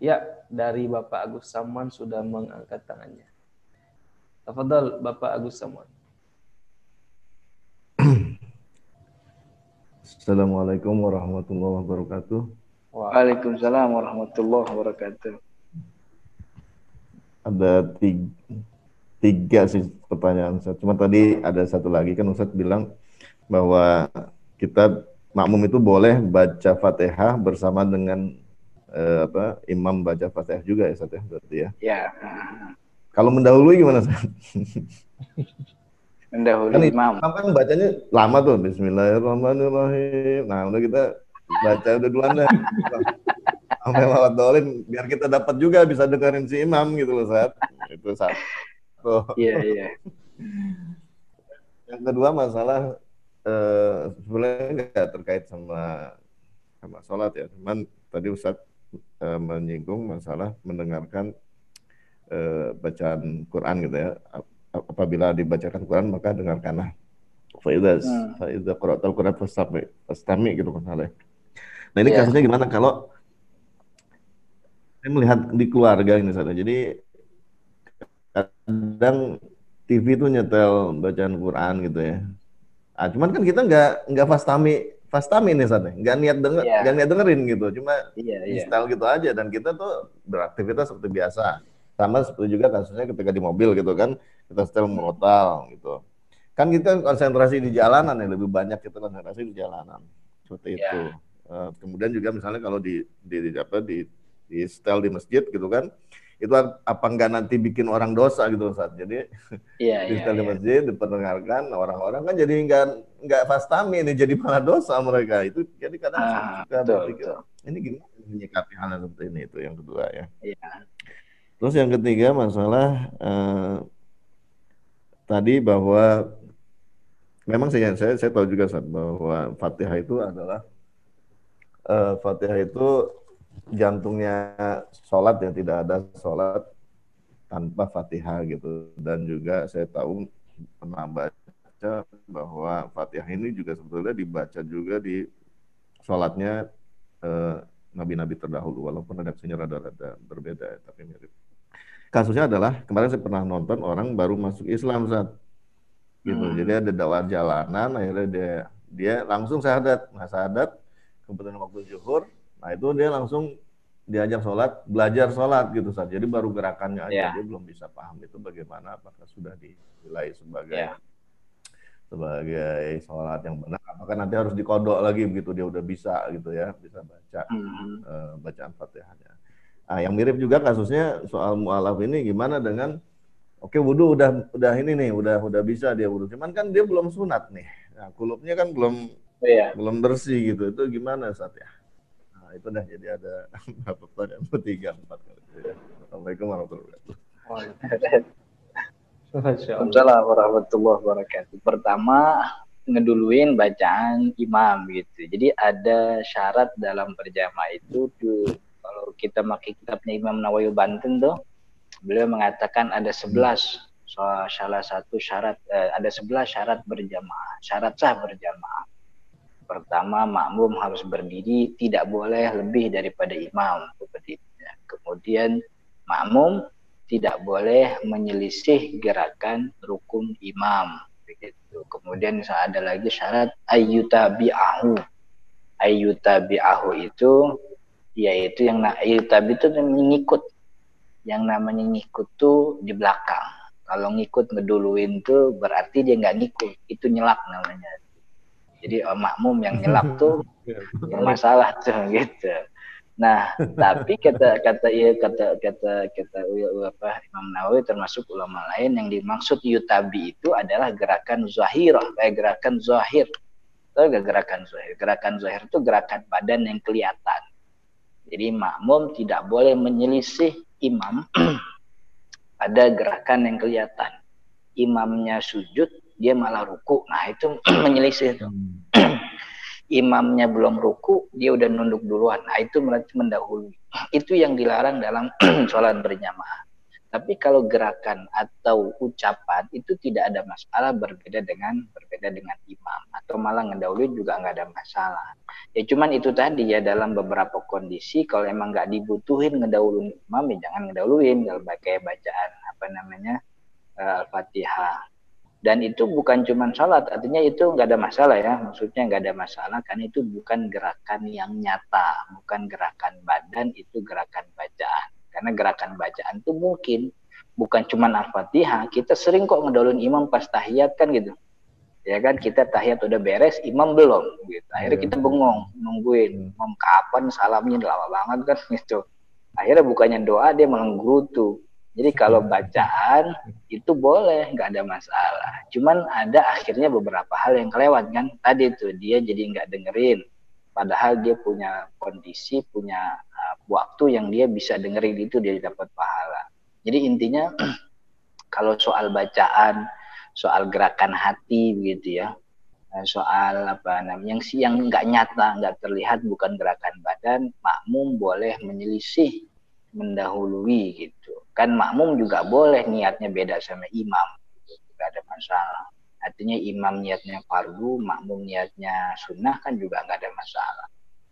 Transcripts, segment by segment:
Ya, dari Bapak Agus Saman sudah mengangkat tangannya. Tafadhal Bapak Agus Saman. Assalamualaikum warahmatullahi wabarakatuh. Waalaikumsalam warahmatullahi wabarakatuh. Ada tiga sih pertanyaan Ustaz. Cuma tadi ada satu lagi kan Ustaz bilang bahwa kita makmum itu boleh baca Fatihah bersama dengan imam baca Fatihah juga ya Ustaz ya berarti ya. Ya. Kalau mendahului gimana Ustaz? Mendahului Kan imam. kan bacanya lama tuh Bismillahirrahmanirrahim. Nah, udah kita baca udah duluan dah. Sampai lewat dolin biar kita dapat juga bisa dengerin si imam gitu loh Ustaz. Itu satu. Iya. Yang kedua masalah sebenarnya nggak terkait sama sholat ya. Cuman tadi Ustaz menyinggung masalah mendengarkan bacaan Quran gitu ya. Apabila dibacakan Quran maka dengarkanlah. Faiza qara'tal Quran fastami gitu masalahnya. Nah ini kasusnya gimana kalau saya melihat di keluarga ini saja. Jadi kadang TV itu nyetel bacaan Quran gitu ya. Ah, cuman kan kita nggak fastami nih saat nggak niat dengerin gitu. Cuma di style gitu aja dan kita tuh beraktivitas seperti biasa. Sama seperti juga kasusnya ketika di mobil gitu kan kita setel murotal gitu. Kan kita konsentrasi di jalanan ya lebih banyak kita konsentrasi di jalanan seperti itu. Kemudian juga misalnya kalau di setel di masjid gitu kan itu apa enggak nanti bikin orang dosa gitu Ustaz. Jadi di setel di masjid diperdengarkan orang-orang kan jadi enggak fastami ini jadi malah dosa mereka. Itu jadi kadang suka berpikir ini gimana menyikapi hal seperti ini itu yang kedua ya. Terus yang ketiga masalah tadi bahwa memang saya tahu juga Ustaz bahwa Fatihah itu adalah Fatihah itu jantungnya sholat ya, tidak ada sholat tanpa Fatihah gitu. Dan juga saya tahu pernah baca bahwa Fatihah ini juga sebetulnya dibaca juga di sholatnya nabi-nabi terdahulu, walaupun redaksinya rada-rada berbeda tapi mirip. Kasusnya adalah kemarin saya pernah nonton orang baru masuk Islam saat gitu. Jadi ada dakwah jalanan, akhirnya dia langsung syahadat. Nah syahadat kebetulan waktu zuhur, nah itu dia langsung diajak sholat, belajar sholat gitu saja. Jadi baru gerakannya aja, dia belum bisa paham itu bagaimana, apakah sudah dinilai sebagai sholat yang benar, apakah nanti harus dikodok lagi begitu dia udah bisa gitu ya, bisa baca bacaan Fatihahnya. Nah, yang mirip juga kasusnya soal mu'alaf ini gimana dengan wudhu udah ini nih, udah bisa dia wudhu, cuman kan dia belum sunat nih. Nah, kulupnya kan belum bersih gitu. Itu gimana Ustaz ya? Nah, itu dah jadi ada pertanyaan 3-4 kali. Assalamualaikum warahmatullahi wabarakatuh. Waalaikumsalam warahmatullahi wabarakatuh. Pertama, ngeduluin bacaan imam gitu. Jadi ada syarat dalam berjamaah itu tuh, kalau kita pakai kitabnya Imam Nawawi Banten tuh, beliau mengatakan ada 11 salah satu syarat, ada 11 syarat berjamaah, syarat sah berjamaah. Pertama, makmum harus berdiri, tidak boleh lebih daripada imam. Kemudian makmum tidak boleh menyelisih gerakan rukun imam. Begitu. Kemudian ada lagi syarat ayyutabi'ahu. Ayyutabi'ahu itu yaitu yang ayyutabi itu mengikut. Yang namanya ngikut tuh di belakang. Kalau ngikut ngeduluin tuh berarti dia nggak ngikut, itu nyelak namanya. Jadi makmum yang nyelak tuh bermasalah tuh gitu. Nah, tapi kata Imam Nawawi termasuk ulama lain yang dimaksud yutabi itu adalah gerakan zahir, gerakan zahir. Itu gerakan zahir. Gerakan zahir itu gerakan badan yang kelihatan. Jadi makmum tidak boleh menyelisih imam pada gerakan yang kelihatan. Imamnya sujud, dia malah ruku. Nah, itu menyelisih itu. Imamnya belum ruku, dia udah nunduk duluan. Nah, itu mendahului. Itu yang dilarang dalam sholat berjamaah. Tapi kalau gerakan atau ucapan itu tidak ada masalah, berbeda dengan imam, atau malah ngedahuluin juga nggak ada masalah. Ya cuman itu tadi ya, dalam beberapa kondisi kalau emang nggak dibutuhin ngedahuluin imam, ya jangan ngedahuluin. Kalau kayak bacaan Al-Fatihah. Dan itu bukan cuma sholat, artinya itu nggak ada masalah ya, maksudnya nggak ada masalah karena itu bukan gerakan yang nyata, bukan gerakan badan, itu gerakan bacaan. Karena gerakan bacaan itu mungkin bukan cuma Al-Fatihah, kita sering kok ngedahuluin imam pas tahiyat kan gitu. Ya kan, kita tahiyat udah beres, imam belum gitu. Akhirnya kita bengong nungguin imam kapan salamnya, lama banget kan gitu. Akhirnya bukannya doa, dia malah gerutu. Jadi kalau bacaan itu boleh, nggak ada masalah. Cuman ada akhirnya beberapa hal yang kelewat kan. Tadi tuh dia jadi nggak dengerin. Padahal dia punya kondisi, punya waktu yang dia bisa dengerin, itu dia dapat pahala. Jadi intinya kalau soal bacaan, soal gerakan hati begitu ya, soal yang nggak nyata, nggak terlihat, bukan gerakan badan, makmum boleh menyelisih, mendahului gitu. Kan makmum juga boleh niatnya beda sama imam, nggak ada masalah. Artinya imam niatnya fardu, makmum niatnya sunnah kan juga nggak ada masalah.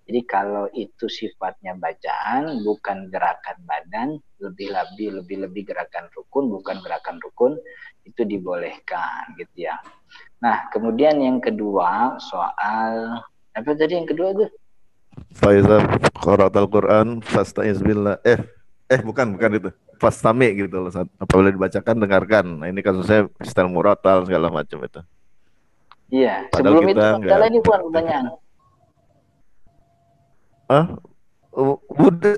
Jadi kalau itu sifatnya bacaan, bukan gerakan badan, lebih gerakan rukun, bukan gerakan rukun, itu dibolehkan gitu ya. Nah, kemudian yang kedua soal apa tadi yang kedua tuh? Faiza qara'atal Quran fasta'iz billah. Bukan itu. Fastami gitu loh. Apabila dibacakan dengarkan. Nah, ini kasusnya style murotal segala macam itu. Iya, padahal sebelum itu ada lagi bukan pertanyaan.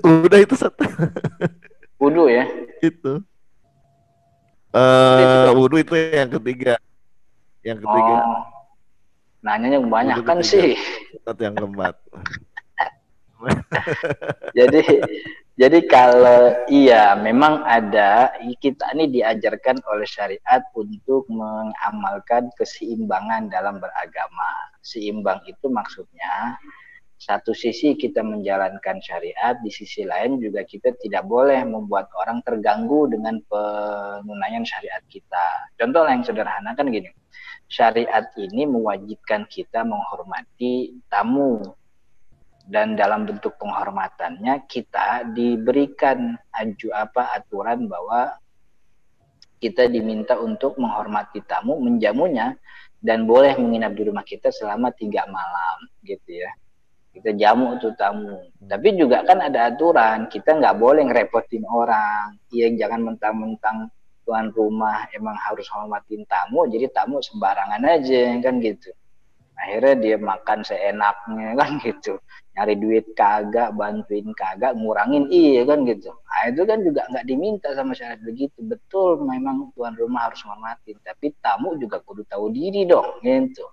Udah itu satu. Wudu ya? Itu. Wudu itu yang ketiga. Yang ketiga. Oh, nanyanya banyak kan sih. Satu yang keempat. Jadi kalau iya memang ada, kita ini diajarkan oleh syariat untuk mengamalkan keseimbangan dalam beragama. Seimbang itu maksudnya satu sisi kita menjalankan syariat, di sisi lain juga kita tidak boleh membuat orang terganggu dengan penunaian syariat kita. Contoh yang sederhana kan gini, syariat ini mewajibkan kita menghormati tamu, dan dalam bentuk penghormatannya kita diberikan aturan bahwa kita diminta untuk menghormati tamu, menjamunya, dan boleh menginap di rumah kita selama 3 malam gitu ya. Kita jamu tuh tamu. Tapi juga kan ada aturan, kita nggak boleh ngerepotin orang. Ya jangan mentang-mentang tuan rumah emang harus hormatin tamu, jadi tamu sembarangan aja kan gitu. Akhirnya dia makan seenaknya kan gitu, nyari duit kagak, bantuin kagak, ngurangin iya kan gitu. Nah itu kan juga nggak diminta sama syariat begitu. Betul, memang tuan rumah harus menghormatin, tapi tamu juga kudu tahu diri dong gitu.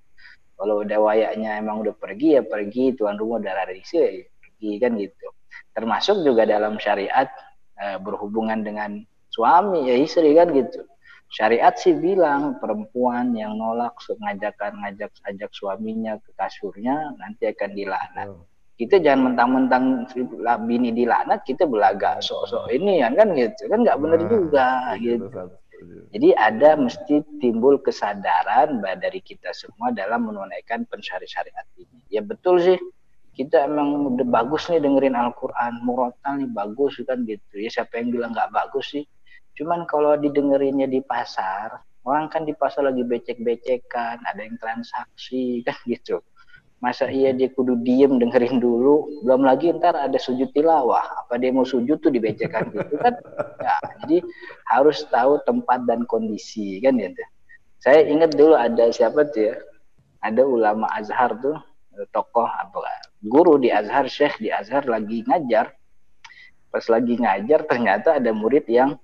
Kalau udah wayaknya emang udah pergi ya pergi, tuan rumah udah ada di sini ya pergi kan gitu. Termasuk juga dalam syariat berhubungan dengan suami ya istri kan gitu. Syariat sih bilang perempuan yang nolak ngajak suaminya ke kasurnya nanti akan dilaknat. Kita jangan mentang-mentang bini dilaknat kita belaga sok-sok ini kan gitu kan nggak benar juga gitu. Jadi ada mesti timbul kesadaran dari kita semua dalam menunaikan pensyariat ini. Ya betul sih, kita emang udah bagus nih dengerin Al-Quran, murotal nih bagus kan gitu. Ya siapa yang bilang nggak bagus sih? Cuman kalau didengerinnya di pasar, orang kan di pasar lagi becek-becekan, ada yang transaksi kan gitu. Masa iya dia kudu diem dengerin dulu, belum lagi ntar ada sujud tilawah, apa dia mau sujud tuh dibecekan gitu kan. Ya, jadi harus tahu tempat dan kondisi kan gitu. Saya ingat dulu ada siapa tuh ya, ada ulama Azhar tuh, tokoh guru di Azhar, syekh di Azhar lagi ngajar. Pas lagi ngajar ternyata ada murid yang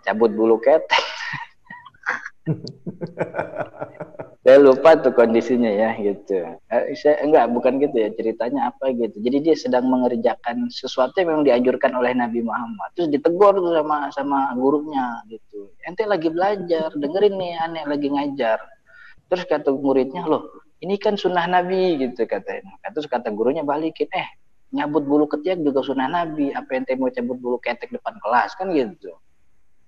cabut bulu ketek. Saya lupa tuh kondisinya ya gitu. Bukan gitu ya ceritanya apa gitu. Jadi dia sedang mengerjakan sesuatu yang memang dianjurkan oleh Nabi Muhammad. Terus ditegur tuh sama gurunya gitu. Ente lagi belajar, dengerin nih aneh lagi ngajar. Terus kata muridnya, loh ini kan sunnah Nabi gitu katanya. Terus kata gurunya balikin, nyabut bulu ketiak juga sunnah Nabi. Apa ente mau cabut bulu ketek depan kelas kan gitu.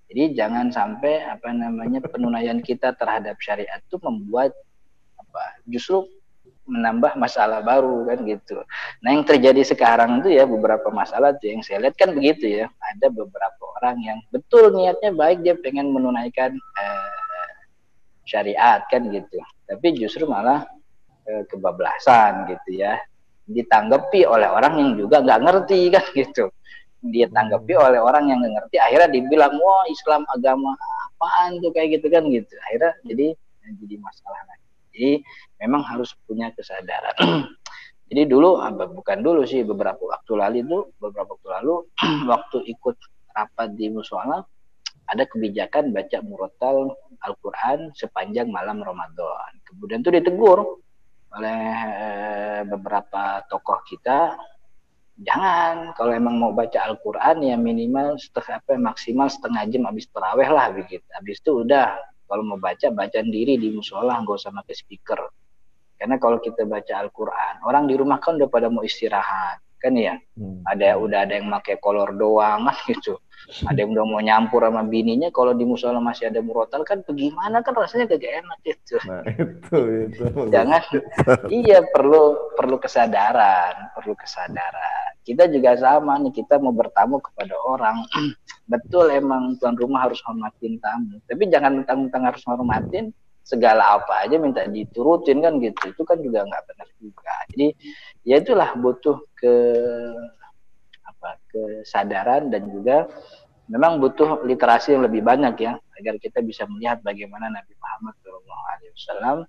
Jadi jangan sampai penunaian kita terhadap syariat itu membuat justru menambah masalah baru kan gitu. Nah yang terjadi sekarang itu ya beberapa masalah tuh yang saya lihat kan begitu ya. Ada beberapa orang yang betul niatnya baik, dia pengen menunaikan syariat kan gitu. Tapi justru malah kebablasan gitu ya. Ditanggapi oleh orang yang juga nggak ngerti kan gitu. Dia tanggapi oleh orang yang nggak ngerti, akhirnya dibilang wah Islam agama apaan tuh kayak gitu kan gitu. Akhirnya jadi masalah lagi. Jadi memang harus punya kesadaran. Jadi dulu bukan dulu sih, beberapa waktu lalu waktu ikut rapat di musola ada kebijakan baca murotal Al-Quran sepanjang malam Ramadan. Kemudian tuh ditegur oleh beberapa tokoh kita, jangan, kalau emang mau baca Al-Quran ya minimal maksimal setengah jam habis taraweh lah begitu. Habis itu udah, kalau mau baca sendiri di musola, nggak usah pakai speaker. Karena kalau kita baca Al-Quran, orang di rumah kan udah pada mau istirahat kan ya. Udah ada yang pakai kolor doang kan gitu. Ada yang udah mau nyampur sama bininya, kalau di musola masih ada murotal kan bagaimana, kan rasanya gak enak gitu. Nah, itu. Jangan. Iya, perlu kesadaran. Kita juga sama nih, kita mau bertamu kepada orang. Betul, emang tuan rumah harus hormatin tamu. Tapi jangan mentang-mentang harus hormatin, segala apa aja minta diturutin kan gitu. Itu kan juga nggak benar juga. Jadi ya itulah butuh kesadaran, dan juga memang butuh literasi yang lebih banyak ya, agar kita bisa melihat bagaimana Nabi Muhammad SAW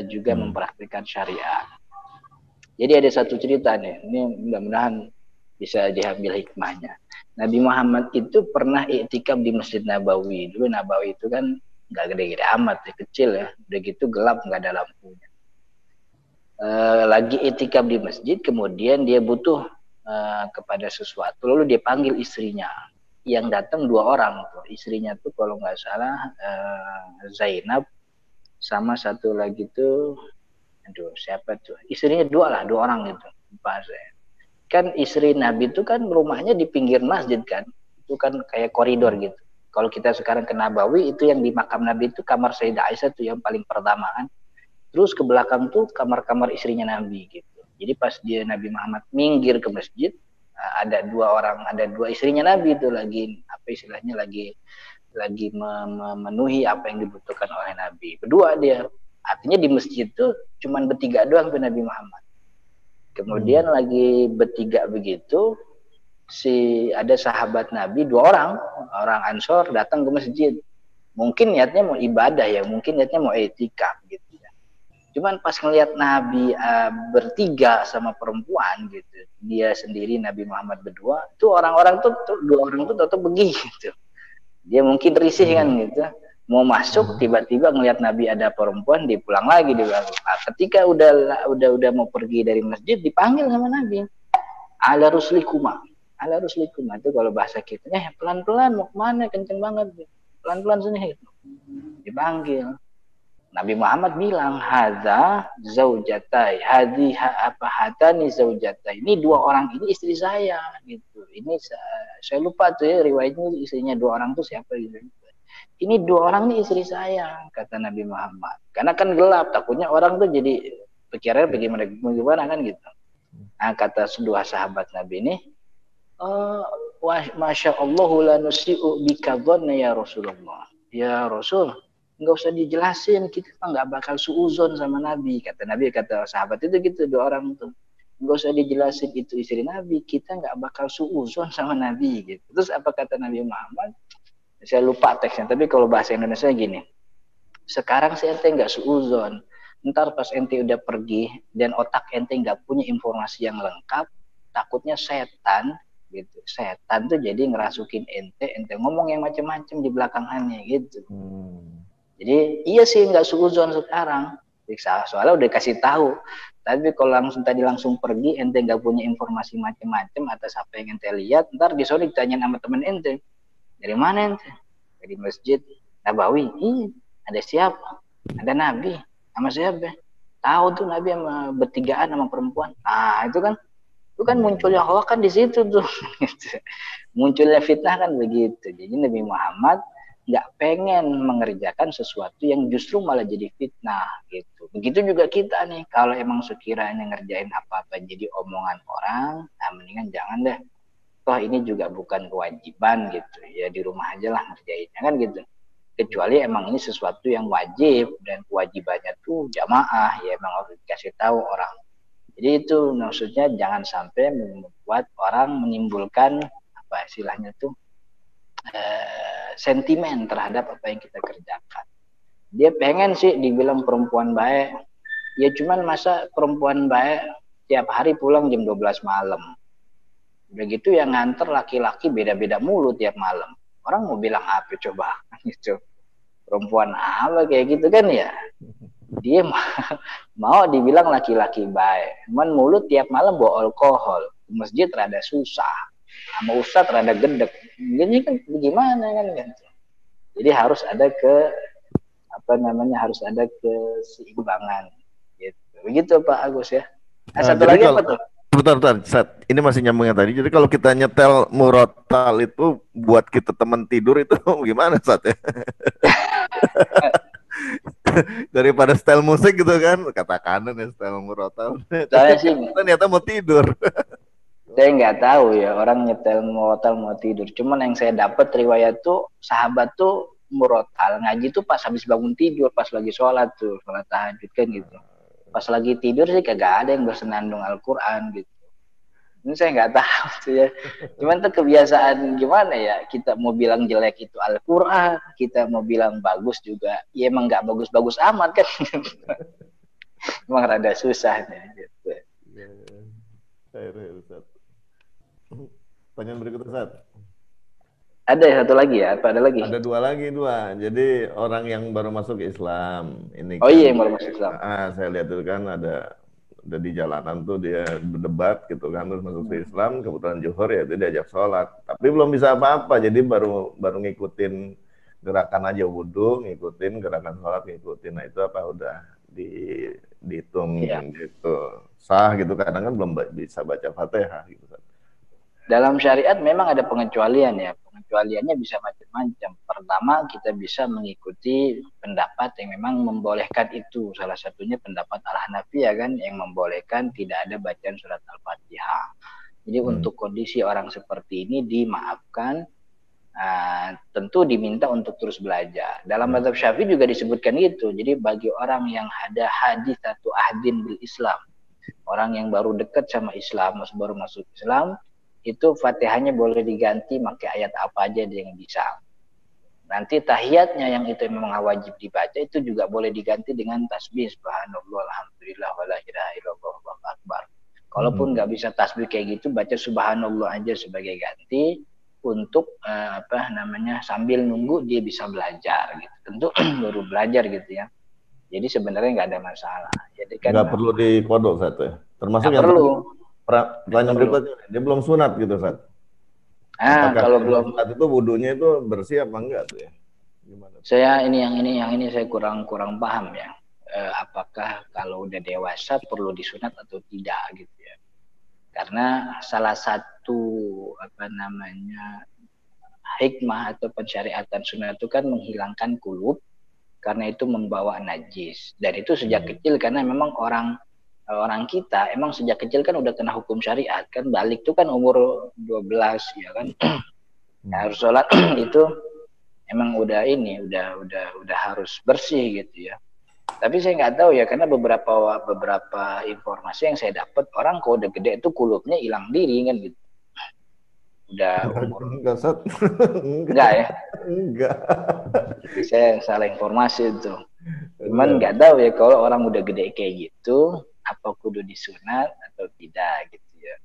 juga mempraktikkan syariat. Jadi ada satu cerita nih, ini mudah-mudahan bisa diambil hikmahnya. Nabi Muhammad itu pernah iktikaf di Masjid Nabawi. Dulu Nabawi itu kan nggak gede-gede amat ya, kecil ya, udah gitu gelap, nggak ada lampunya. Lagi iktikaf di masjid, kemudian dia butuh kepada sesuatu, lalu dia panggil istrinya. Yang datang 2 orang tuh, istrinya tuh kalau nggak salah Zainab, sama satu lagi tuh, siapa tuh, istrinya 2 orang gitu, lupa saya. Kan istri Nabi itu kan rumahnya di pinggir masjid kan, itu kan kayak koridor gitu. Kalau kita sekarang ke Nabawi, itu yang di makam Nabi itu kamar Sayyidah Aisyah tuh yang paling pertama kan. Terus ke belakang tuh kamar-kamar istrinya Nabi gitu. Jadi pas dia Nabi Muhammad minggir ke masjid, ada 2 istrinya Nabi itu lagi lagi memenuhi apa yang dibutuhkan oleh Nabi. Berdua dia, artinya di masjid tuh cuman bertiga doang tuh Nabi Muhammad. Kemudian lagi bertiga begitu, ada sahabat Nabi 2 orang Ansor datang ke masjid. Mungkin niatnya mau ibadah ya, mungkin niatnya mau etikaf gitu. Cuman pas ngelihat Nabi bertiga sama perempuan gitu, dia sendiri Nabi Muhammad berdua, tuh orang-orang tuh 2 orang tuh tetap begitu. Dia mungkin risih kan gitu, mau masuk tiba-tiba ngelihat Nabi ada perempuan, dia pulang lagi di belakang. Ketika udah mau pergi dari masjid, dipanggil sama Nabi. Ala ruslikuma itu kalau bahasa kita, pelan-pelan mau kemana, kenceng banget, pelan-pelan sini. Dipanggil. Nabi Muhammad bilang, hadza zaujatai, hatani zaujatai. Ini 2 orang ini istri saya gitu. Ini saya lupa tuh ya riwayatnya, istrinya 2 orang tuh siapa gitu. Ini 2 orang ini istri saya, kata Nabi Muhammad. Karena kan gelap, takutnya orang tuh jadi pikirannya bagaimana kan gitu. Nah, kata 2 sahabat Nabi ini, Masya Allah la nusi'u bika dhanna ya Rasulullah. Ya Rasul, nggak usah dijelasin, kita nggak bakal suuzon sama Nabi, kata sahabat itu gitu, 2 orang tuh, nggak usah dijelasin itu istri Nabi, kita nggak bakal suuzon sama Nabi gitu. Terus apa kata Nabi Muhammad, saya lupa teksnya, tapi kalau bahasa Indonesia gini, sekarang si ente nggak suuzon, ntar pas ente udah pergi dan otak ente nggak punya informasi yang lengkap, takutnya setan gitu, setan tuh jadi ngerasukin ente ngomong yang macam-macam di belakangannya gitu. Jadi iya sih nggak suuzon sekarang, soalnya udah kasih tahu. Tapi kalau langsung pergi, ente nggak punya informasi macam-macam atas apa yang ente lihat, ntar disore ditanyain sama temen ente, dari mana ente? Dari Masjid Nabawi. Iya. Ada siapa? Ada Nabi. Sama siapa? Tahu tuh Nabi sama bertigaan sama perempuan. Nah itu kan Itu kan munculnya hoax kan di situ tuh. Munculnya fitnah kan begitu. Jadi Nabi Muhammad nggak pengen mengerjakan sesuatu yang justru malah jadi fitnah gitu. Begitu juga kita nih, kalau emang sekiranya ngerjain apa-apa jadi omongan orang, nah mendingan jangan deh. Toh ini juga bukan kewajiban gitu. Ya di rumah aja lah ngerjainnya kan gitu. Kecuali emang ini sesuatu yang wajib dan kewajibannya tuh jamaah, ya emang harus dikasih tahu orang. Jadi itu maksudnya jangan sampai membuat orang menimbulkan apa istilahnya tuh sentimen terhadap apa yang kita kerjakan. Dia pengen sih dibilang perempuan baik, ya cuman masa perempuan baik tiap hari pulang jam 12 malam. Begitu yang nganter laki-laki beda-beda mulu tiap malam. Orang mau bilang apa coba gitu. Perempuan apa kayak gitu kan ya. Dia mau dibilang laki-laki baik. Cuman mulut tiap malam bawa alkohol. Di masjid rada susah. Sama ustadz rada gedek. Jadi kan gimana kan. Jadi harus ada harus ada keseimbangan. Gitu. Begitu Pak Agus ya. Satu lagi apa tuh? Bentar, Sat. Ini masih nyambungnya tadi. Jadi kalau kita nyetel murotal itu buat kita teman tidur itu gimana, Sat ya? Daripada style musik gitu kan, katakan ya style murotal. Saya sih ternyata mau tidur. Saya nggak tahu ya orang nyetel murotal mau tidur. Cuman yang saya dapat riwayat tuh sahabat tuh murotal ngaji tuh pas habis bangun tidur, pas lagi sholat tahajud kan gitu. Pas lagi tidur sih kagak ada yang bersenandung Al-Quran gitu. Ini saya nggak tahu tuh ya. Cuman tuh kebiasaan gimana ya, kita mau bilang jelek itu Al-Quran, kita mau bilang bagus juga, ya emang nggak bagus-bagus amat kan. Emang rada susah nih gitu. Pertanyaan berikutnya, Sat. Ada satu lagi ya? Apa ada lagi? Ada dua. Jadi orang yang baru masuk Islam ini. Oh kan, iya yang baru masuk Islam. Saya lihat itu kan ada di jalanan tuh dia berdebat gitu kan, terus masuk ke Islam, kebetulan Zuhur ya dia diajak sholat, tapi belum bisa apa-apa, jadi baru ngikutin gerakan aja wudhu, ngikutin gerakan sholat, ngikutin. Nah itu apa udah dihitung gitu sah gitu, kadang kan belum bisa baca Fatihah gitu kan. Dalam syariat memang ada pengecualian ya. Pengecualiannya bisa macam-macam. Pertama, kita bisa mengikuti pendapat yang memang membolehkan itu. Salah satunya pendapat Al-Hanafiyah kan, yang membolehkan tidak ada bacaan surat Al-Fatihah. Jadi untuk kondisi orang seperti ini dimaafkan, tentu diminta untuk terus belajar. Dalam mazhab Syafi'i juga disebutkan itu. Jadi bagi orang yang ada hadis atau ahdin bil Islam, orang yang baru dekat sama Islam, baru masuk Islam, itu Fatihahnya boleh diganti pakai ayat apa aja dia yang bisa. Nanti tahiyatnya yang itu memang wajib dibaca itu juga boleh diganti dengan tasbih subhanallah alhamdulillah wala ilaha illallah wallahu akbar. Kalaupun nggak bisa tasbih kayak gitu, baca subhanallah aja sebagai ganti untuk sambil nunggu dia bisa belajar gitu. Tentu baru belajar gitu ya. Jadi sebenarnya nggak ada masalah. Jadi kan nggak perlu dikodok satu ya. Termasuk yang perlu. Pertanyaan berikutnya, dia belum sunat gitu, Sat. Kalau belum sunat itu wudhunya itu bersih apa enggak tuh ya? Gimana? Saya yang ini saya kurang paham ya. Apakah kalau udah dewasa perlu disunat atau tidak gitu ya? Karena salah satu hikmah atau pensyariatan sunat itu kan menghilangkan kulub, karena itu membawa najis. Dan itu sejak kecil, karena memang orang kita emang sejak kecil kan udah kena hukum syariat kan, balik tuh kan umur 12 ya kan. Harus sholat itu emang udah harus bersih gitu ya. Tapi saya nggak tahu ya, karena beberapa informasi yang saya dapat, orang kalau udah gede itu kulupnya hilang diri kan gitu. Udah umur enggak ya? Enggak. Jadi saya salah informasi itu. Cuman nggak tahu ya kalau orang udah gede kayak gitu, apa kudu disunat atau tidak gitu ya.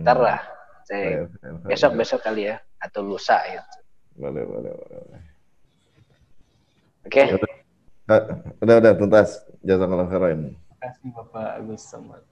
Ntar lah, saya besok kali ya, atau lusa gitu. Boleh. Oke. Udah tuntas. Jazakallahu khairan. Terima kasih Bapak Agus Samad.